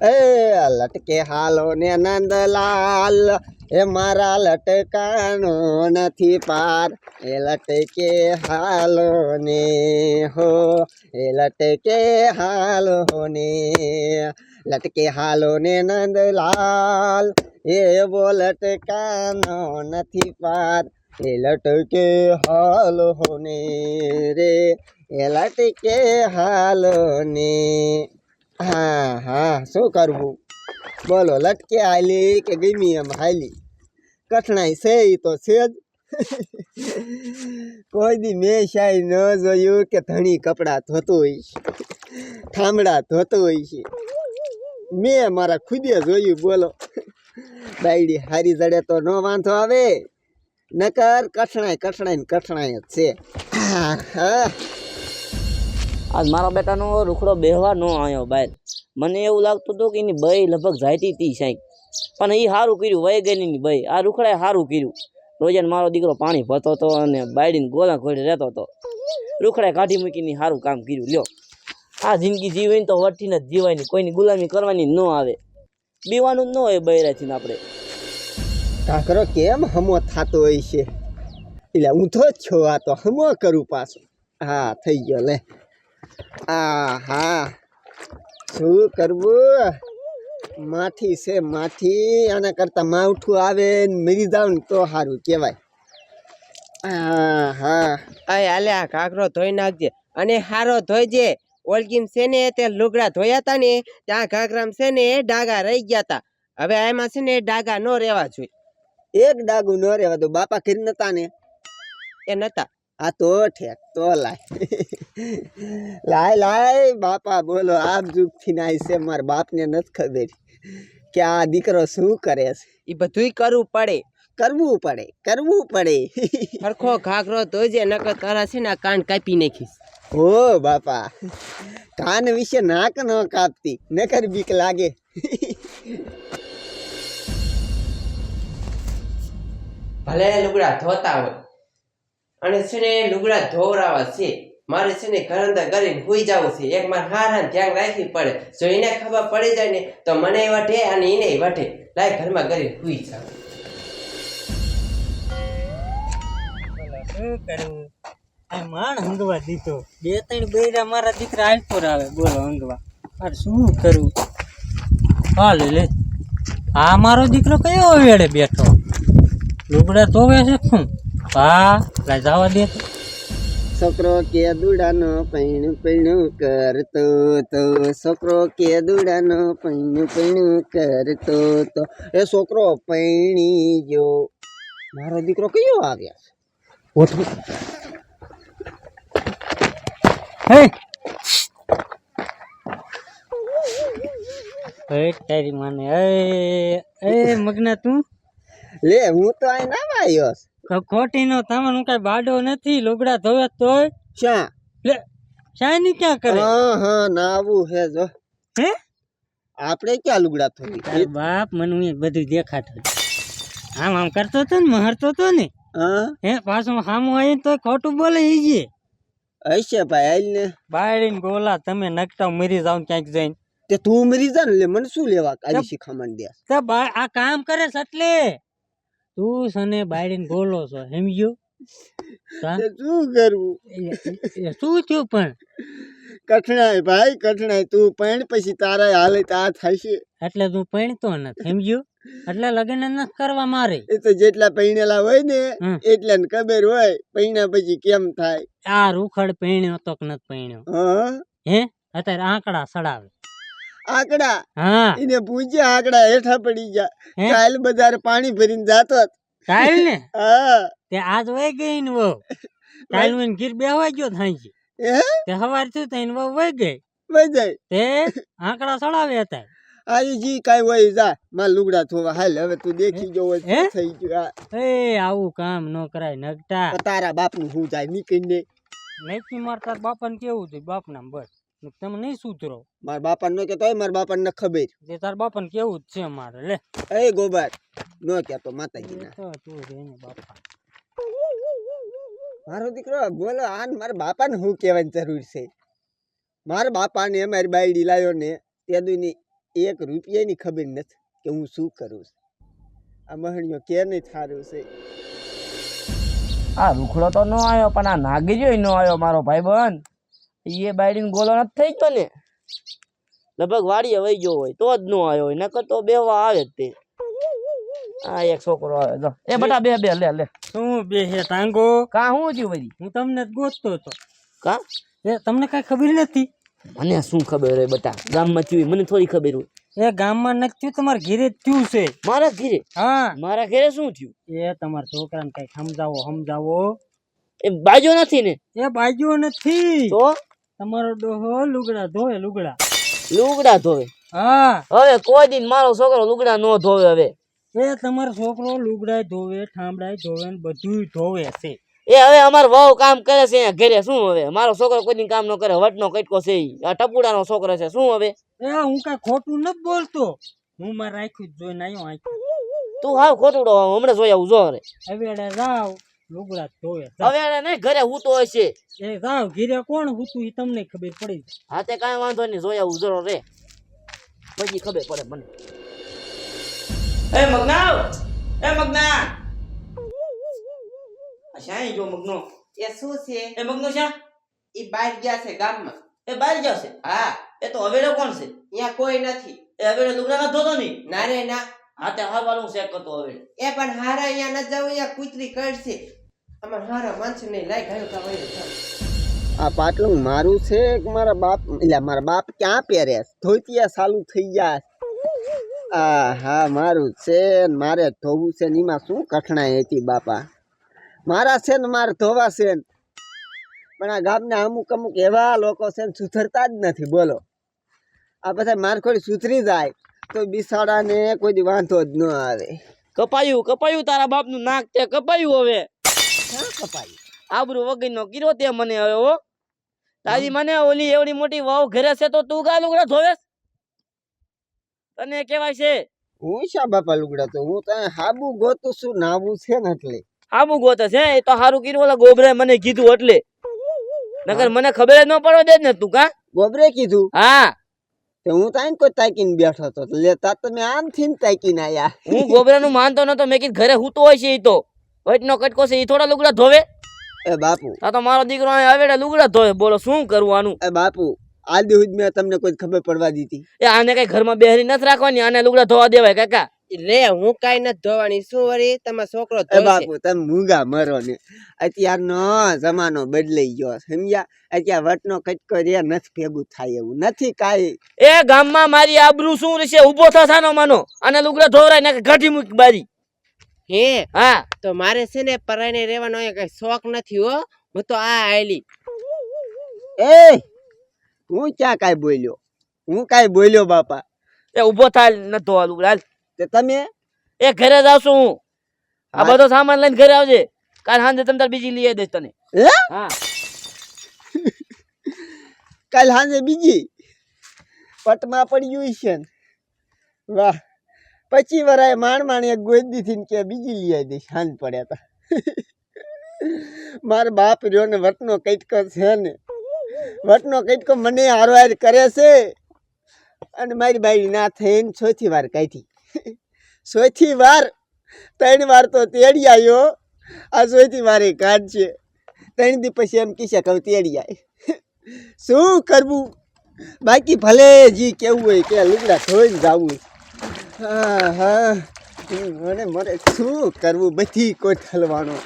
એ લટકે હાલો ને નંદલાલ, એ મારા લટકાનો નથી પાર, એ લટકે હાલો ને હો, એ લટકે હાલો ને, લટકે હાલો ને નંદલાલ, એવો લટકાનો નથી પાર, એ લટકે હાલો ને રે, એ લટકે હાલો ને. હા હા, શું કરવું બોલો? લટકે હાલી કે ગમી એમ હાલી, કઠણાઈ છે એ તો છે જ. કોઈ દી મેં શાય ન જોયું કે ધણી કપડાં ધોતું હોય છે, ઠામડા ધોતું હોય છે. મેં મારા ખુદે જોયું બોલો. બાયડી હારી જડે તો ન વાંધો આવે, નકર કઠણાઈ કઠણાઈ ને કઠણાઈ જ છે. હા, આજ મારા બેટાનો રૂખડો બેહવા ન આવ્યો બહાર. મને એવું લાગતું હતું કે એની બઈ લગભગ જાતી હતી સાંઈ, પણ એ સારું કર્યું, વહી ગઈ ની બઈ. આ રૂખડાએ સારું કર્યું. રોજાને મારો દીકરો પાણી ભરતો હતો અને બાયડીને ગોળા ઘોડે રહેતો હતો. રૂખડાએ કાઢી મૂકીને સારું કામ કર્યું. લ્યો, આ જિંદગી જીવીને તો વટીને જ જીવાય નહીં, કોઈની ગુલામી કરવાની ન આવે, બીવાનું જ ન હોય બૈરાથી આપણે. કાકરો કેમ હમો થતો હોય છે? એટલે હું તો જ છું, આ તો હમો કરું પાછું. હા, થઈ ગયો લે. આ હા, શું કરવું? માઠી છે માઠી, આના કરતાં માવઠું આવે ને મરી જાવ ને તો સારું કહેવાય. હા હા, અય આલે આ ઘાઘરો ધોઈ નાખજે, અને હારો ધોઈજે. ઓલગીમ છે ને તે લુગડા ધોયા તા ને, ત્યાં ઘાઘરામ છે ને ડાગા રહી ગયા તા. હવે એમાં છે ને ડાગા નો રહેવા જોઈએ. એક ડાગું ન રહેવા દો. બાપા કરી નતા ને? એ નતા. આ તો ઠેક તો લાય. લાય લાય બાપા બોલો. આપ જુગથી નાય છે, મારા બાપને નથી ખબર કે આ દીકરો શું કરે છે. એ બધુંય કરવું પડે. કરવું પડે, કરવું પડે. સરખો ઘાઘરો ધોઈજે, નકર તારા છે ને આ કાન કાપી નાખીશ. ઓ બાપા, કાન વિશે નાક ન કાપતી, નકર બીક લાગે. ભલે લુગડા ધોતા હોય, અને છે ને લુગડા ધોવરાવા છે. મારે છે ને ઘર અંદર કરીને હુઈ જવું છે. એક મારે હારા ધ્યાન રાખવી પડે. જો એને ખબર પડી જાય ને તો મને વઢે અને એને વઢે. લાય ઘરમાં કરીને હુઈ જાવ. શું કરવું? આ માણ હંગવા દીધો. 2-3 બૈરા મારા દીકરા આલપોર આવે બોલો હંગવા. અરે શું કરવું? હાલ લે, આ મારો દીકરો કયો વેડે બેઠો? લુગડા ધોવે છે શું? હા, લાય જવા દે. છોકરો કે દુડાનો પૈણું પૈણું કરતો તો, છોકરો કે દુડાનો પૈણું પૈણું કરતો તો, એ છોકરો પૈણી ગયો. મારો દીકરો કયો આવ્યા છે? ઓઠું હે તારી માને. એ મગના તું લે, હું તો અહીં નામ આવ્યો છું. ખોટી નો તમારું કઈ બાડો નથી. લુગડા ધોવે તોય શા લે શાયની ક્યાં કરે? હા હા, નાવું હે જો. હે આપણે ક્યાં લુગડા થોડી? તારા બાપ મને બધું દેખાતું. આમ આમ કરતો હતો ને, મહરતો હતો ને. હા, હે પાછું સામું આવી તો ખોટું બોલે ઈજે. હશે ભાઈ, હાલ ને. બાયડીને ગોલા તમે નકટા મરી જાવ ક્યાંક જઈને. તે તું મરી જા ને, લે મને શું લેવા આવી શીખામણ દે? તો આ કામ કરે છે એટલે તું સને બાયડીને ગોલો છો, સમજ્યો? તે શું કરવું? શું થયું પણ? કઠણાઈ ભાઈ, કઠણાઈ. તું પણ પછી તારા હાલત આ થશે. એટલે તું પૈણતો નથી, સમજ્યો? એટલે લગ્ન નથી કરવા મારે. એ તો જેટલા પૈણેલા હોય ને એટલા ને ખબર હોય પૈણા પછી કેમ થાય. આ રૂખડ પૈણ્યો તો નથી પૈણ્યો? હા, હે અત્યારે આંકડા સડાવે. આંકડા? હા, એને પૂછે, આંકડા હેઠા પડી ગયા. કાલ બજાર પાણી ભરીને જાતો. કાલ ને હા, તે આજ વહી ગઈ ને વહુ. કાલ હું ગીર બેહવા ગયો થાય છે. તે સવાર થયું તો એને વહુ વહી ગઈ. બજાય તે આંકડા સડાવે હતા. આજી જી કાઈ હોય જા, માર લુગડા ધોવા. હાલ હવે તું દેખી જો થઈ ગયું. એ આવું કામ ન કરાય નગટા. તારા બાપ નું શું જાય? નીકળીને નહીં માર તાર બાપાને કેવું હતું? બાપ નામ બસ તમે નહીં સુધરો. મારા બાપા નો કેતો હોય, મારા બાપા ને ખબર. જે તાર બાપાને કેવું જ છે મારે. લે એ ગોબર નો કેતો માતાજી ના. તું રેને બાપા. મારો દીકરો બોલો, આન મારા બાપા ને શું કહેવાની જરૂર છે? મારા બાપા ને અમારી બાયડી લાવ્યો ને તે દુની એક રૂપિયાની ખબર નથી કે હું શું કરું છું. આ મહણીઓ કે નહીં થારું છે. આ રૂખડો તો ન આવ્યો પણ આ નાગીજો ન આવ્યો મારો ભાઈબંધ. એ બાયડીને ગોલો નથી થઈ ગયો ને, લગભગ વાડીએ વહી ગયો હોય તો જ ન આવ્યો હોય, નકર તો બેવા આવે જ તે. આ એક છોકરો આવે જો. એ બટા બે બે લે લે. શું બે હે ટાંગો? કા હું થયું વળી? હું તમને જ ગોતતો હતો. કા એ તમને કઈ ખબર નથી? મને શું ખબર હોય બટા, ગામમાં થયું મને થોડી ખબર હોય. એ ગામમાં નથી થયું, તમારા ઘેરે જ થયું છે. મારા ઘરે? હા, મારા ઘરે શું થયું? એ તમારા છોકરાને કઈ સમજાવો. એ બાજો નથી ને? એ બાજુ નથી, તો તમારો ડોહો લુગડા ધોવે. લુગડા ધોવે? હા, હવે કોઈ દિન મારો છોકરો લુગડા નો ધોવે. હવે એ તમારો છોકરો લુગડા ધોવે, ઠામડા ધોવે ને બધું ધોવે છે. એ હવે અમાર વહુ કામ કરે છે અહીંયા ઘરે. શું હવે મારો છોકરો કોઈ દિન કામ ન કરે? વટનો કટકો છે ઈ. આ ટપુડાનો છોકરો છે. શું હવે? એ હું કઈ ખોટું નથી બોલતો, હું મારે રાખ્યું જ જોઈને આવ્યો. તું હાવ ખોટુડો હમણાં જોઈ આવું જો રે. હવે જાવ લુગડા ધોવે. હવે એને નહીં ઘરે હું તો હશે. એ જાવ ઘીરે કોણ હુતું એ તમને ખબર પડી. હા તે કાંઈ વાંધો નહીં, જોઈ આવું જરો રે, પછી ખબર પડે મને. એ મગના શાય જો મગનો. એ શું છે? એ મગનો શા? એ બહાર ગયા છે ગામમાં. એ બહાર જશે? હા. એ તો હવેડો કોણ છે? અહીંયા કોઈ નથી. એ હવેડો લુગડા ના ધોતો નહીં? ના રે ના. હા તે હારવાનું ચેક કરતો હવેડો. એ પણ હારા અહીંયા ન જાવ, અહીંયા કૂતરી કરશે. અમાર હારા માણસ ને લઈ ગયો કા વયો. આ પાટલું મારું છે કે મારા બાપ? એટલે મારા બાપ ક્યાં પહેરે? ધોતિયા ચાલુ થઈ ગયા. આ હા મારું છે ને મારે ધોવું છે ને એમાં શું કઠણાઈ હતી બાપા. મારા છે ને મારે ધોવા છે ને. પણ આ ગામના અમુક એવા લોકો છે ને સુધરતા જ નથી. બોલો, આ બધા મારખોડી સુધરી જાય તો બિસાડાને કોઈ દી વાંધો જ ન આવે. કપાયું તારા બાપનું નાક તે કપાયું. હવે ક્યાં કપાયું? આબરૂ વગરનો કીરો તે મને હવે. હો તારી મને ઓલી એવડી મોટી વાવ ઘરે છે તો તું ગા લુગડા ધોવેસ? તને કેવાય છે હું શા બાપા લુગડા તો હું તો હાબુ ગોતું છું, નાવું છે ને એટલે. આબુ ગોતે છે? એ તો હારું કીધું ઓલા ગોબરે મને કીધું એટલે, નકર મને ખબર જ ન પડવા દે ને તું. કા ગોબરે કીધું? હા, તો હું તો આઈને કોઈ તાકીને બેઠો હતો. લેતા તમે આમથી ને તાકીને આયા. હું ગોબરા નું માનતો નતો. મેં કીધું ઘરે હું તો હોય છે. ઈ તો વટનો કટકો છે, ઈ થોડા લુગડા ધોવે? એ બાપુ, આ તો મારો દીકરો હવે લુગડા ધોવે. બોલો શું કરવાનું? એ બાપુ, આ દિવસ મેં તમને કોઈ ખબર પડવા દીધી? એ આને કઈ ઘરમાં બેહરી નથી રાખવાની, આને લુગડા ધોવા દેવાય કાકા. રે હું કાઈ નથી ધોવાની. શું વળી તમારો છોકરો એ ધોશે? બાપુ તમે મૂંગા મરો ને. અત્યારનો જમાનો બદલાઈ ગયો, સમજ્યા? અત્યારે વટનો કટકો રે નથી ભેગું થાય એવું નથી કાંઈ. એ ગામમાં મારી આબરૂ શું રહેશે? ઉભો થાનો માનો, આને લુગડા ધોવરાય ને ગાંઠી મૂક બારી. હે હા તો મારે છે ને પરાઈને રહેવાનો કઈ શોખ નથી હો. હું તો આ આયલી. એ હું ક્યાં કાંઈ બોલ્યો? હું કાંઈ બોલ્યો બાપા? એ ઉભો થાય ન ધોવા લુગડા. તે તમે એ ઘરે જાવ છું હું. આ બધો સામાન લઈને ઘરે આવજે. કાલ સાંજે તમે તાર બીજી લઈ દઈશ તને. હે? હા કાલ સાંજે બીજી પટમાં પડ્યું છે ને. વાહ, 25 વરાએ માણ એક ગોદી થી કે બીજી લઈ આવી દઈશ હાંજ પડે તો. મારા બાપ રહ્યો ને વટનો કઈટકો છે ને. વટનો કઈટકો મને હારવાર કરે છે અને મારી બાઈ ના થઈને 6થી વાર કાઢી. 6થી વાર 3 વાર તો તેડી આવ્યો. આ 6થી વારે કાઢશે. 3 દી પછી એમ કીશે કે તેડી આય. શું કરવું? બાકી ભલે જી કેવું હોય કે લુગડા ધોઈને જવું. હા હા મને શું કરવું? બધી કોઈ ઠલવાનો.